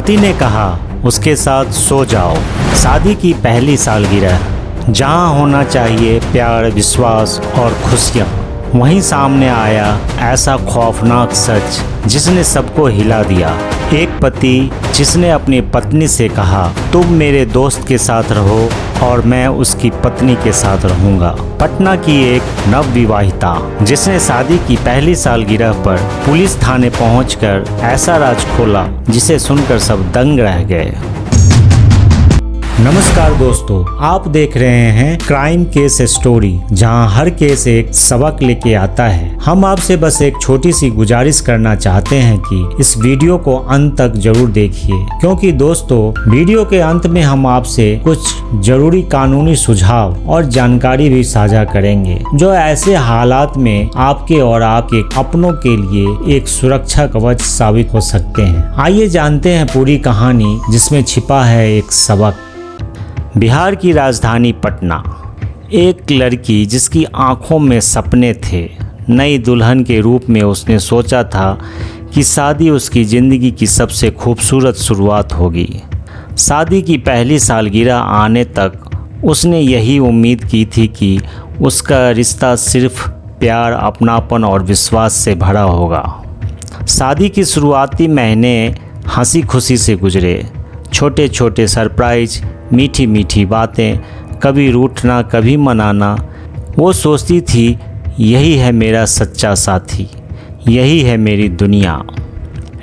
पति ने कहा उसके साथ सो जाओ। शादी की पहली सालगिरह, जहां होना चाहिए प्यार, विश्वास और खुशियां, वहीं सामने आया ऐसा खौफनाक सच जिसने सबको हिला दिया। एक पति जिसने अपनी पत्नी से कहा तुम मेरे दोस्त के साथ रहो और मैं उसकी पत्नी के साथ रहूंगा। पटना की एक नवविवाहिता जिसने शादी की पहली सालगिरह पर पुलिस थाने पहुंचकर ऐसा राज खोला जिसे सुनकर सब दंग रह गए। नमस्कार दोस्तों, आप देख रहे हैं क्राइम केस स्टोरी, जहां हर केस एक सबक लेके आता है। हम आपसे बस एक छोटी सी गुजारिश करना चाहते हैं कि इस वीडियो को अंत तक जरूर देखिए, क्योंकि दोस्तों वीडियो के अंत में हम आपसे कुछ जरूरी कानूनी सुझाव और जानकारी भी साझा करेंगे जो ऐसे हालात में आपके और आपके अपनों के लिए एक सुरक्षा कवच साबित हो सकते हैं। आइए जानते हैं पूरी कहानी जिसमें छिपा है एक सबक। बिहार की राजधानी पटना। एक लड़की जिसकी आंखों में सपने थे। नई दुल्हन के रूप में उसने सोचा था कि शादी उसकी ज़िंदगी की सबसे खूबसूरत शुरुआत होगी। शादी की पहली सालगिरह आने तक उसने यही उम्मीद की थी कि उसका रिश्ता सिर्फ प्यार, अपनापन और विश्वास से भरा होगा। शादी की शुरुआती महीने हंसी खुशी से गुजरे। छोटे छोटे सरप्राइज, मीठी मीठी बातें, कभी रूठना कभी मनाना। वो सोचती थी यही है मेरा सच्चा साथी, यही है मेरी दुनिया।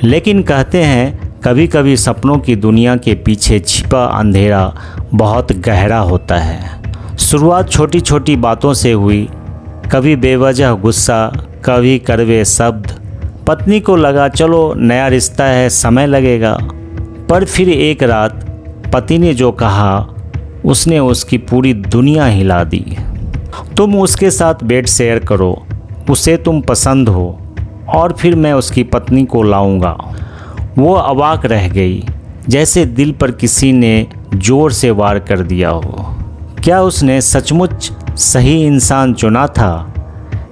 लेकिन कहते हैं कभी कभी सपनों की दुनिया के पीछे छिपा अंधेरा बहुत गहरा होता है। शुरुआत छोटी छोटी बातों से हुई, कभी बेवजह गुस्सा, कभी कड़वे शब्द। पत्नी को लगा चलो नया रिश्ता है, समय लगेगा। पर फिर एक रात पति ने जो कहा उसने उसकी पूरी दुनिया हिला दी। तुम उसके साथ बेड शेयर करो, उसे तुम पसंद हो और फिर मैं उसकी पत्नी को लाऊंगा। वो अवाक रह गई, जैसे दिल पर किसी ने जोर से वार कर दिया हो। क्या उसने सचमुच सही इंसान चुना था,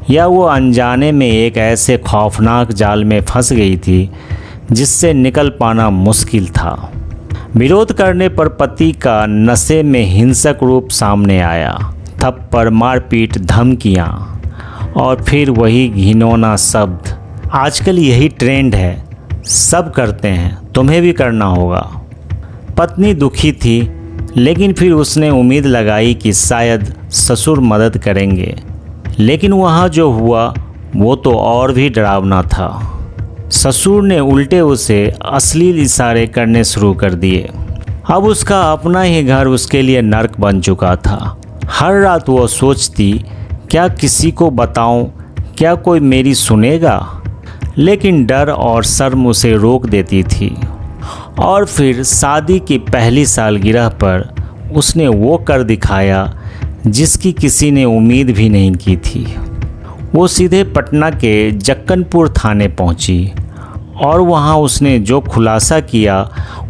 या वो अनजाने में एक ऐसे खौफनाक जाल में फंस गई थी जिससे निकल पाना मुश्किल था। विरोध करने पर पति का नशे में हिंसक रूप सामने आया। थप्पड़, मारपीट, धमकियां और फिर वही घिनौना शब्द, आजकल यही ट्रेंड है, सब करते हैं, तुम्हें भी करना होगा। पत्नी दुखी थी, लेकिन फिर उसने उम्मीद लगाई कि शायद ससुर मदद करेंगे। लेकिन वहाँ जो हुआ वो तो और भी डरावना था। ससुर ने उल्टे उसे अश्लील इशारे करने शुरू कर दिए। अब उसका अपना ही घर उसके लिए नर्क बन चुका था। हर रात वो सोचती क्या किसी को बताऊं, क्या कोई मेरी सुनेगा, लेकिन डर और शर्म उसे रोक देती थी। और फिर शादी की पहली सालगिरह पर उसने वो कर दिखाया जिसकी किसी ने उम्मीद भी नहीं की थी। वो सीधे पटना के जक्कनपुर थाने पहुंची और वहां उसने जो खुलासा किया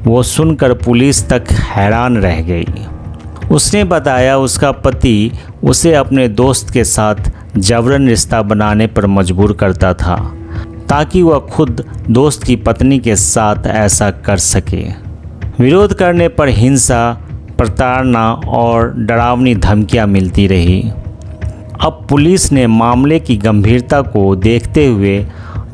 वो सुनकर पुलिस तक हैरान रह गई। उसने बताया उसका पति उसे अपने दोस्त के साथ जबरन रिश्ता बनाने पर मजबूर करता था ताकि वह खुद दोस्त की पत्नी के साथ ऐसा कर सके। विरोध करने पर हिंसा, प्रताड़ना और डरावनी धमकियां मिलती रही। अब पुलिस ने मामले की गंभीरता को देखते हुए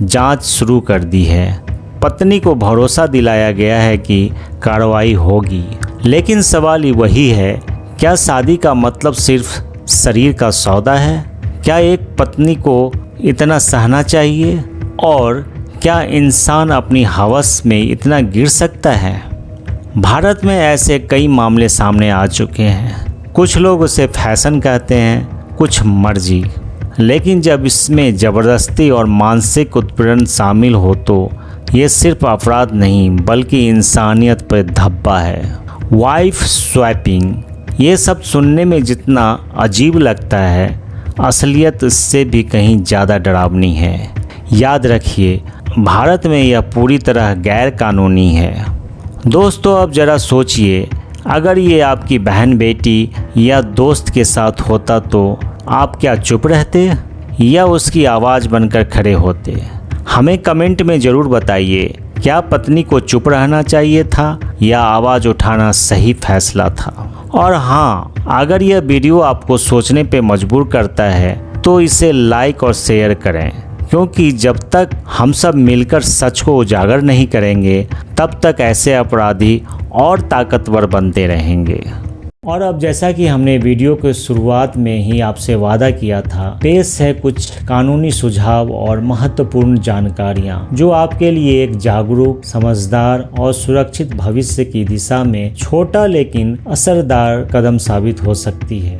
जांच शुरू कर दी है। पत्नी को भरोसा दिलाया गया है कि कार्रवाई होगी। लेकिन सवाल वही है, क्या शादी का मतलब सिर्फ शरीर का सौदा है? क्या एक पत्नी को इतना सहना चाहिए? और क्या इंसान अपनी हवस में इतना गिर सकता है? भारत में ऐसे कई मामले सामने आ चुके हैं। कुछ लोग उसे फैशन कहते हैं, कुछ मर्जी। लेकिन जब इसमें ज़बरदस्ती और मानसिक उत्पीड़न शामिल हो तो ये सिर्फ अपराध नहीं बल्कि इंसानियत पर धब्बा है। वाइफ स्वैपिंग, ये सब सुनने में जितना अजीब लगता है, असलियत इससे भी कहीं ज़्यादा डरावनी है। याद रखिए, भारत में यह पूरी तरह गैर कानूनी है। दोस्तों, अब ज़रा सोचिए, अगर ये आपकी बहन, बेटी या दोस्त के साथ होता तो आप क्या चुप रहते या उसकी आवाज़ बनकर खड़े होते? हमें कमेंट में ज़रूर बताइए क्या पत्नी को चुप रहना चाहिए था या आवाज़ उठाना सही फैसला था? और हाँ, अगर यह वीडियो आपको सोचने पे मजबूर करता है तो इसे लाइक और शेयर करें, क्योंकि जब तक हम सब मिलकर सच को उजागर नहीं करेंगे तब तक ऐसे अपराधी और ताकतवर बनते रहेंगे। और अब जैसा कि हमने वीडियो के शुरुआत में ही आपसे वादा किया था, पेश है कुछ कानूनी सुझाव और महत्वपूर्ण जानकारियां जो आपके लिए एक जागरूक, समझदार और सुरक्षित भविष्य की दिशा में छोटा लेकिन असरदार कदम साबित हो सकती है।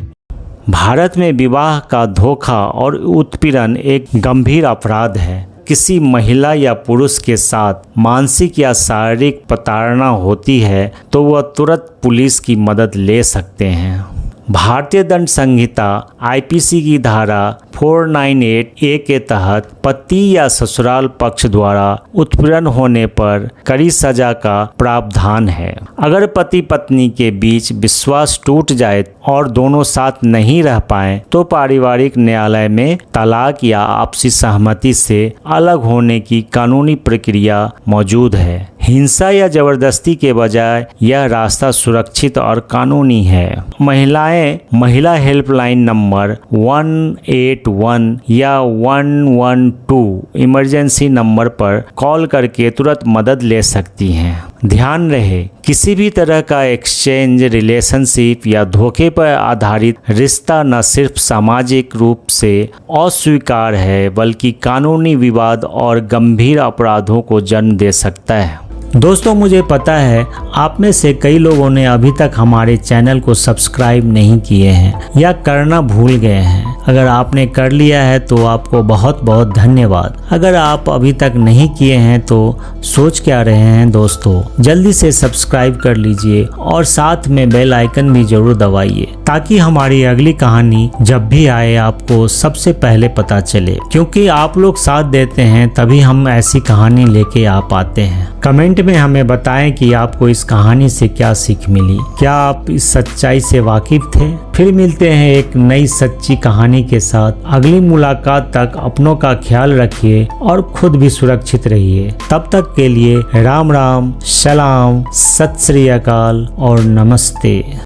भारत में विवाह का धोखा और उत्पीड़न एक गंभीर अपराध है। किसी महिला या पुरुष के साथ मानसिक या शारीरिक प्रताड़ना होती है तो वह तुरंत पुलिस की मदद ले सकते हैं। भारतीय दंड संहिता आईपीसी की धारा 498A के तहत पति या ससुराल पक्ष द्वारा उत्पीड़न होने पर कड़ी सजा का प्रावधान है। अगर पति पत्नी के बीच विश्वास टूट जाए और दोनों साथ नहीं रह पाए तो पारिवारिक न्यायालय में तलाक या आपसी सहमति से अलग होने की कानूनी प्रक्रिया मौजूद है। हिंसा या जबरदस्ती के बजाय यह रास्ता सुरक्षित और कानूनी है। महिला हेल्पलाइन नंबर 181 या 112 इमरजेंसी नंबर पर कॉल करके तुरंत मदद ले सकती हैं। ध्यान रहे, किसी भी तरह का एक्सचेंज, रिलेशनशिप या धोखे पर आधारित रिश्ता न सिर्फ सामाजिक रूप से अस्वीकार है बल्कि कानूनी विवाद और गंभीर अपराधों को जन्म दे सकता है। दोस्तों, मुझे पता है आप में से कई लोगों ने अभी तक हमारे चैनल को सब्सक्राइब नहीं किए हैं या करना भूल गए हैं। अगर आपने कर लिया है तो आपको बहुत बहुत धन्यवाद। अगर आप अभी तक नहीं किए हैं तो सोच क्या रहे हैं दोस्तों, जल्दी से सब्सक्राइब कर लीजिए और साथ में बेल आइकन भी जरूर दबाइए ताकि हमारी अगली कहानी जब भी आए आपको सबसे पहले पता चले, क्योंकि आप लोग साथ देते हैं तभी हम ऐसी कहानी लेके आ पाते हैं। कमेंट में हमें बताएं कि आपको इस कहानी से क्या सीख मिली, क्या आप इस सच्चाई से वाकिफ थे। फिर मिलते हैं एक नई सच्ची कहानी के साथ। अगली मुलाकात तक अपनों का ख्याल रखिए और खुद भी सुरक्षित रहिए। तब तक के लिए राम राम, सलाम, सत श्री अकाल और नमस्ते।